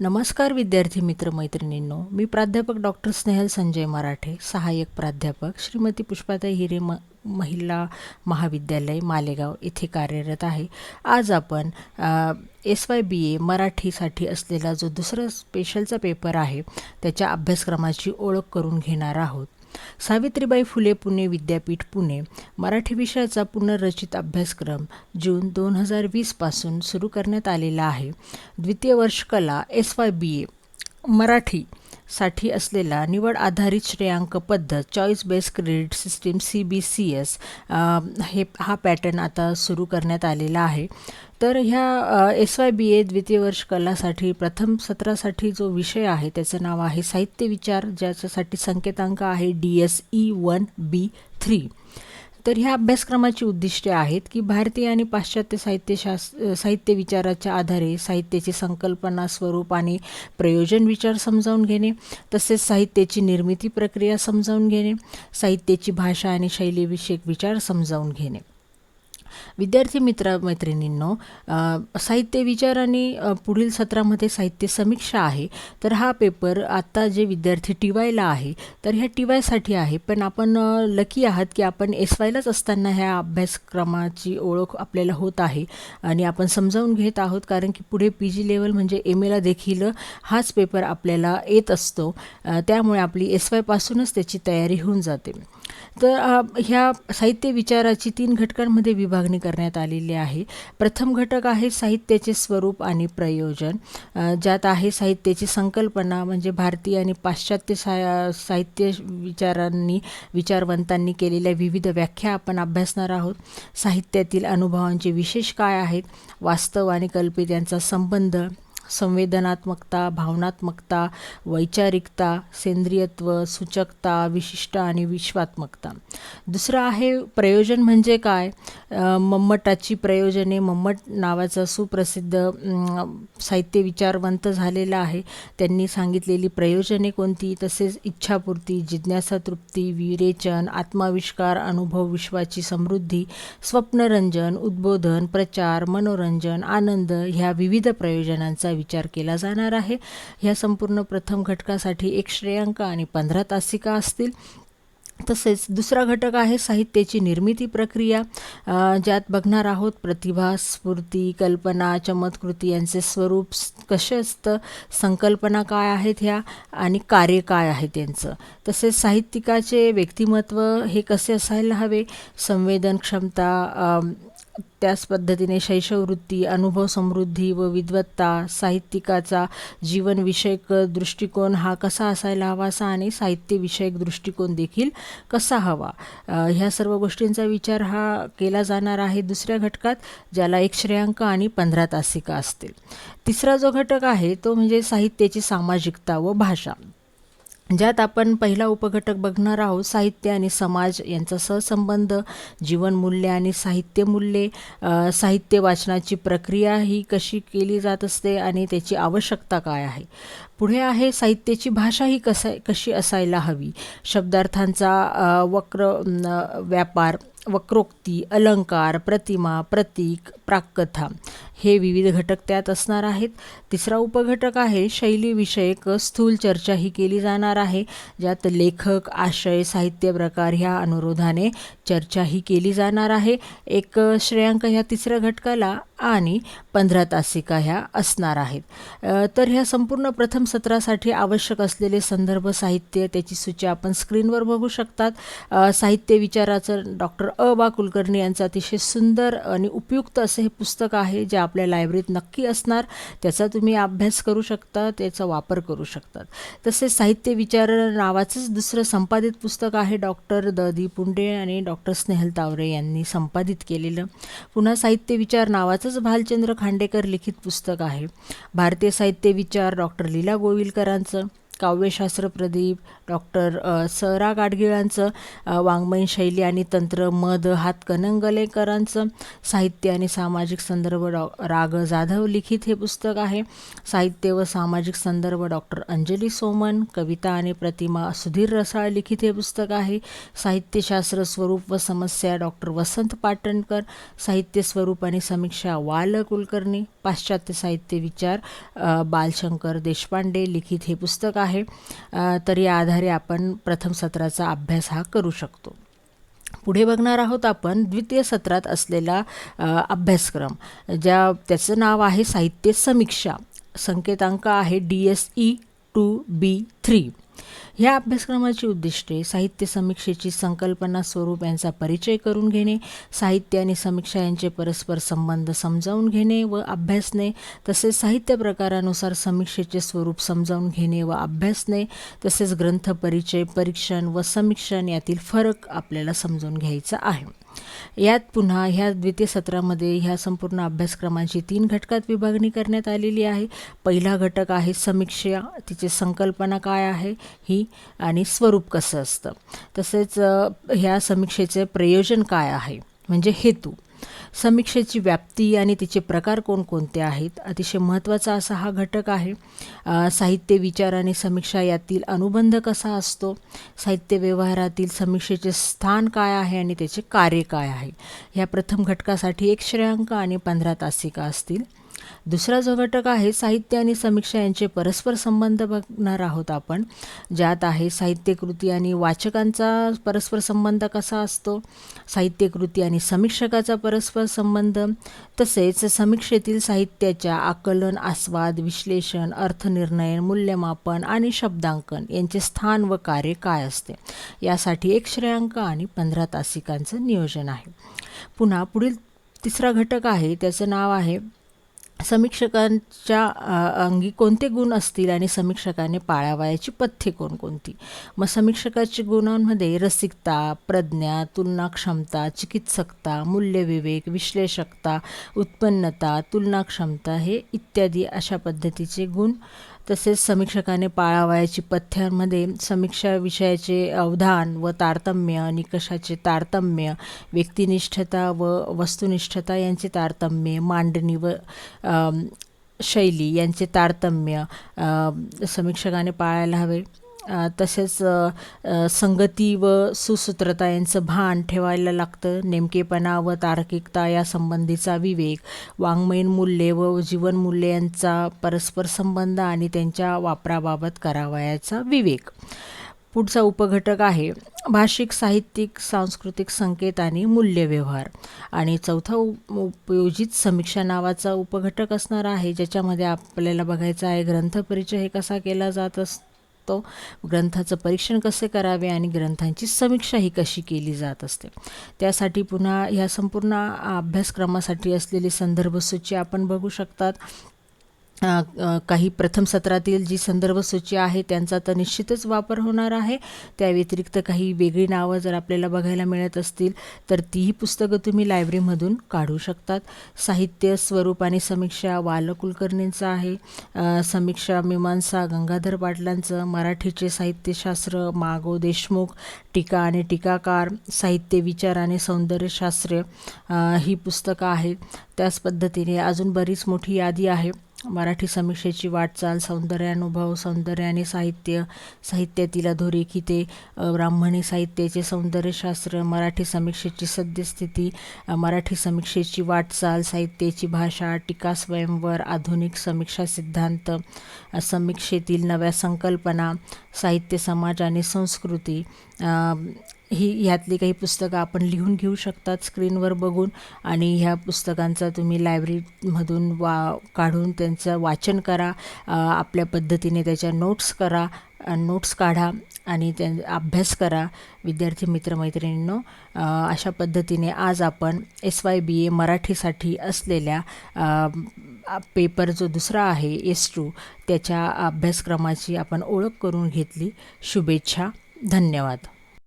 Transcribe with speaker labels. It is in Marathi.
Speaker 1: नमस्कार विद्यार्थी मित्र मैत्रिणींनो, मी प्राध्यापक डॉक्टर स्नेहल संजय मराठे, सहाय्यक प्राध्यापक श्रीमती पुष्पाताई हिरे महिला महाविद्यालय मालेगाव येथे कार्यरत आहे. आज आपण SYBA मराठीसाठी असलेला जो दुसरा स्पेशलचा पेपर आहे त्याच्या अभ्यासक्रमाची ओळख करून घेणार आहोत. सावित्रीबाई फुले पुणे विद्यापीठ पुणे मराठी विषयाचा पुनर्रचित अभ्यासक्रम जून 2020 पासून सुरू करण्यात आलेला आहे. द्वितीय वर्ष कला SYBA मराठी साठी असलेला निवड आधारित श्रेयांक पद्धत choice based credit system CBCS हा पॅटर्न आता सुरू करण्यात आलेला आहे. तर ह्या SYBA द्वितीय वर्ष कलासाठी प्रथम सत्रासाठी जो विषय आहे त्याचं नाव आहे साहित्य विचार, ज्याच्यासाठी संकेतांक आहे DSE 1B3. तर ह्या अभ्यासक्रमाची उद्दिष्टे आहेत की भारतीय आणि पाश्चात्य साहित्य विचाराच्या आधारे साहित्याची संकल्पना, स्वरूप आणि प्रयोजन विचार समजावून घेणे, तसेच साहित्याची निर्मिती प्रक्रिया समजावून घेणे, साहित्याची भाषा आणि शैलीविषयक विचार समजावून घेणे. विद्यार्थी मैत्रिणींनो, साहित्य विचार आणि पुढील सत्रामध्ये साहित्य समीक्षा आहे. तर हा पेपर आत्ता जे विद्यार्थी TYला आहे तर ह्या TYसाठी आहे, पण आपण लकी आहात की आपण SYलाच असताना ह्या अभ्यासक्रमाची ओळख आपल्याला होत आहे आणि आपण समजावून घेत आहोत, कारण की पुढे PG लेवल म्हणजे MAला देखील हाच पेपर आपल्याला येत असतो. त्यामुळे आपली SYपासूनच त्याची तयारी होऊन जाते. तर ह्या साहित्य विचाराची 3 घटकांमध्ये विभागणी करण्यात आलेली आहे. प्रथम घटक आहे साहित्याचे स्वरूप आणि प्रयोजन, ज्यात आहे साहित्याची संकल्पना म्हणजे भारतीय आणि पाश्चात्य साहित्य विचारवंतांनी केलेल्या विविध व्याख्या आपण अभ्यासणार आहोत. साहित्यातील अनुभवांचे विशेष काय आहेत, वास्तव आणि कल्पित यांचा संबंध, संवेदनात्मकता, भावनात्मकता, वैचारिकता, सेंद्रियत्व, सूचकता, विशिष्ट आणि विश्वात्मकता. दुसरं आहे प्रयोजन म्हणजे काय. मम्मटाची प्रयोजने, मम्मट नावाचा सुप्रसिद्ध साहित्य विचारवंत झालेला आहे, त्यांनी सांगितलेली प्रयोजने कोणती, तसेच इच्छापूर्ती, जिज्ञासा तृप्ती, विरेचन, आत्माविष्कार, अनुभव विश्वाची समृद्धी, स्वप्नरंजन, उद्बोधन, प्रचार, मनोरंजन, आनंद ह्या विविध प्रयोजनांचा विचार केला जाणार आहे. ह्या संपूर्ण प्रथम घटकासाठी 1 श्रेयांक आणि 15 तासिका असतील. तसेच दुसरा घटक आहे साहित्याची निर्मिती प्रक्रिया, ज्यात बघणार आहोत प्रतिभा, स्फूर्ती, कल्पना, चमत्कृती यांचे स्वरूप कसे असतं, संकल्पना काय आहेत ह्या आणि कार्य काय आहे त्यांचं. तसेच साहित्यिकाचे व्यक्तिमत्व हे कसे असायला हवे, संवेदन क्षमता, त्याच पद्धतीने शैशववृत्ती, अनुभव समृद्धी व विद्वत्ता, साहित्यिकाचा जीवनविषयक दृष्टिकोन हा कसा असायला हवा आणि साहित्यविषयक दृष्टिकोन देखील कसा हवा, ह्या सर्व गोष्टींचा विचार हा केला जाणार आहे दुसऱ्या घटकात, ज्याला 1 श्रेयांक आणि 15 तासिका असतील. तिसरा जो घटक आहे तो म्हणजे साहित्याची सामाजिकता व भाषा, ज्यात आपण पहिला उपघटक बघणार आहोत साहित्य आणि समाज यांचा सहसंबंध, जीवनमूल्ये आणि साहित्यमूल्ये, साहित्य वाचनाची प्रक्रिया ही कशी केली जात असते आणि त्याची आवश्यकता काय आहे. पुढे आहे साहित्याची भाषा ही कशी असायला हवी, शब्दार्थांचा व्यापार, वक्रोक्ती, अलंकार, प्रतिमा, प्रतीक, प्राककथा हे विविध घटक त्यात असणार आहेत. तिसरा उपघटक आहे शैलीविषयक स्थूल चर्चा ही केली जाणार आहे, ज्यात लेखक, आशय, साहित्य प्रकार ह्या अनुरोधाने चर्चा ही केली जाणार आहे. 1 श्रेयांक ह्या तिसऱ्या घटकाला आणि 15 तासिका ह्या असणार आहेत. तर ह्या संपूर्ण प्रथम सत्रासाठी आवश्यक असलेले संदर्भ साहित्य त्याची सूची आपण स्क्रीनवर बघू शकतात. साहित्य विचाराचं डॉक्टर बा कुलकर्णी यांचं अतिशय सुंदर आणि उपयुक्त असे हे पुस्तक आहे, जे आपल्या लायब्ररीत नक्की असणार. त्याचा तुम्ही अभ्यास करू शकता, त्याचा वापर करू शकतात. तसेच साहित्य विचार नावाचंच दुसरं संपादित पुस्तक आहे, डॉक्टर द पुंडे आणि डॉक्टर स्नेहल तावरे यांनी संपादित केलेलं. पुन्हा साहित्य विचार नावाचंच भालचंद्र खांडेकर लिखित पुस्तक आहे. भारतीय साहित्य विचार डॉक्टर लीला गोविलकरांचं, काव्यशास्त्र प्रदीप डॉक्टर स.रा. गाडगिळांचं, वाङ्मयीन शैली आणि तंत्र मद हातकणंगलेकरांचं, साहित्य आणि सामाजिक संदर्भ राग जाधव लिखित हे पुस्तक आहे. साहित्य व सामाजिक संदर्भ डॉक्टर अंजली सोमन, कविता आणि प्रतिमा सुधीर रसाळ लिखित हे पुस्तक आहे. साहित्यशास्त्र स्वरूप व समस्या डॉक्टर वसंत पाटणकर, साहित्य स्वरूप आणि समीक्षा वाल कुलकर्णी, पाश्चात्य साहित्य विचार, बालशंकर देशपांडे लिखित हे पुस्तक आहे. तर या आधारे आपण प्रथम सत्राचा अभ्यास हा करू शकतो. पुढे बघणार आहोत आपण द्वितीय सत्रात असलेला अभ्यासक्रम, त्याचं नाव आहे साहित्य समीक्षा. संकेतांक आहे DSE 2B3. ह्या अभ्यासक्रमाची उद्दिष्टे: साहित्य समीक्षेची संकल्पना, स्वरूप यांचा परिचय करून घेणे, साहित्य आणि समीक्षा यांचे परस्पर संबंध समजावून घेणे व अभ्यासणे, तसेच साहित्य प्रकारानुसार समीक्षेचे स्वरूप समजावून घेणे व अभ्यासणे, तसेच ग्रंथ परिचय, परीक्षण व समीक्षण यातील फरक आपल्याला समजून घ्यायचा आहे. यात पुन्हा ह्या द्वितीय सत्रामध्ये ह्या संपूर्ण अभ्यासक्रमाची 3 घटकात विभागणी करण्यात आलेली आहे. पहिला घटक आहे समीक्षा, तिची संकल्पना काय आहे ही आणि स्वरूप कसं असतं, तसेच ह्या समीक्षेचे प्रयोजन काय आहे म्हणजे हेतू, समीक्षेची व्याप्ती आणि तिचे प्रकार कोणकोणते आहेत, अतिशय महत्त्वाचा असा हा घटक आहे. साहित्य विचार आणि समीक्षा यातील अनुबंध कसा असतो, साहित्य व्यवहारातील समीक्षेचे स्थान काय आहे आणि त्याचे कार्य काय आहे. ह्या प्रथम घटकासाठी 1 श्रेयांक आणि 15 तासिका असतील. दुसरा जो घटक आहे साहित्य आणि समीक्षा यांचे परस्पर संबंध बघणार आहोत आपण, ज्यात आहे साहित्यकृती आणि वाचकांचा परस्पर संबंध कसा असतो, साहित्यकृती आणि समीक्षकाचा परस्पर संबंध, तसेच समीक्षेतील साहित्याच्या आकलन, आस्वाद, विश्लेषण, अर्थनिर्णय, मूल्यमापन आणि शब्दांकन यांचे स्थान व कार्य काय असते. यासाठी 1 श्रेयांक आणि 15 तासिकांचं नियोजन आहे. पुन्हा पुढील तिसरा घटक आहे, त्याचं नाव आहे समीक्षकांच्या अंगी कोणते गुण असतील आणि समीक्षकाने पाळावयाची पथ्ये कोणकोणती. मग समीक्षकाच्या गुणांमध्ये रसिकता, प्रज्ञा, तुलनाक्षमता, चिकित्सकता, मूल्यविवेक, विश्लेषकता, उत्पन्नता, तुलनाक्षमता हे इत्यादी अशा पद्धतीचे गुण. तसेच समीक्षकाने पाळावयाची पथ्यांमध्ये समीक्षा विषयाचे अवधान व तारतम्य, निकषाचे तारतम्य, व्यक्तिनिष्ठता व वस्तुनिष्ठता यांचे तारतम्य, मांडणी व शैली यांचे तारतम्य समीक्षकाने पाळायला हवे. तसेच संगती व सुसूत्रता यांचं भान ठेवायला लागतं. नेमकेपणा व तार्किकता या संबंधीचा विवेक, वाङ्मयीन मूल्ये व जीवनमूल्ये यांचा परस्पर संबंध आणि त्यांच्या वापराबाबत करावयाचा विवेक. पुढचा उपघटक आहे भाषिक, साहित्यिक, सांस्कृतिक संकेत आणि मूल्यव्यवहार. आणि चौथा उपयोजित समीक्षा नावाचा उपघटक असणार आहे, ज्याच्यामध्ये आपल्याला बघायचं आहे ग्रंथपरिचय हे कसा केला जात असतो, ग्रंथाचं परीक्षण कसे करावे आणि ग्रंथांची समीक्षा ही कशी केली जात असते. त्यासाठी पुन्हा ह्या संपूर्ण अभ्यासक्रमासाठी असलेली संदर्भसूची आपण बघू शकतात. काही प्रथम सत्रातील जी संदर्भसूची आहे त्यांचा तर निश्चितच वापर होणार आहे. त्या व्यतिरिक्त काही वेगळी नावं जर आपल्याला बघायला मिळत असतील तर तीही पुस्तकं तुम्ही लायब्ररीमधून काढू शकतात. साहित्य, स्वरूप आणि समीक्षा वाल कुलकर्णींचं आहे. समीक्षा मीमांसा गंगाधर पाटलांचं. मराठीचे साहित्यशास्त्र मागो देशमुख. टीका आणि टीकाकार, साहित्य विचार आणि सौंदर्यशास्त्र ही पुस्तकं आहेत. त्याच पद्धतीने अजून बरीच मोठी यादी आहे. मराठी समीक्षेची वाटचाल, सौंदर्यानुभव, सौंदर्य आणि साहित्य, साहित्यातील अधोरेखिते, ब्राह्मणी साहित्याचे सौंदर्यशास्त्र, मराठी समीक्षेची सद्यस्थिती, मराठी समीक्षेची वाटचाल, साहित्याची भाषा, टीका स्वयंवर, आधुनिक समीक्षा सिद्धांत, समीक्षेतील नव्या संकल्पना, साहित्य, समाज आणि संस्कृती ही ह्यातली काही पुस्तकं आपण लिहून घेऊ शकतात स्क्रीनवर बघून. आणि ह्या पुस्तकांचा तुम्ही लायब्ररीमधून काढून त्यांचं वाचन करा. आपल्या पद्धतीने त्याच्या नोट्स काढा आणि अभ्यास करा. विद्यार्थी मित्रमैत्रिणींनो, अशा पद्धतीने आज आपण SYBA मराठीसाठी असलेल्या पेपर जो दुसरा आहे S2 त्याच्या अभ्यासक्रमाची आपण ओळख करून घेतली. शुभेच्छा. धन्यवाद.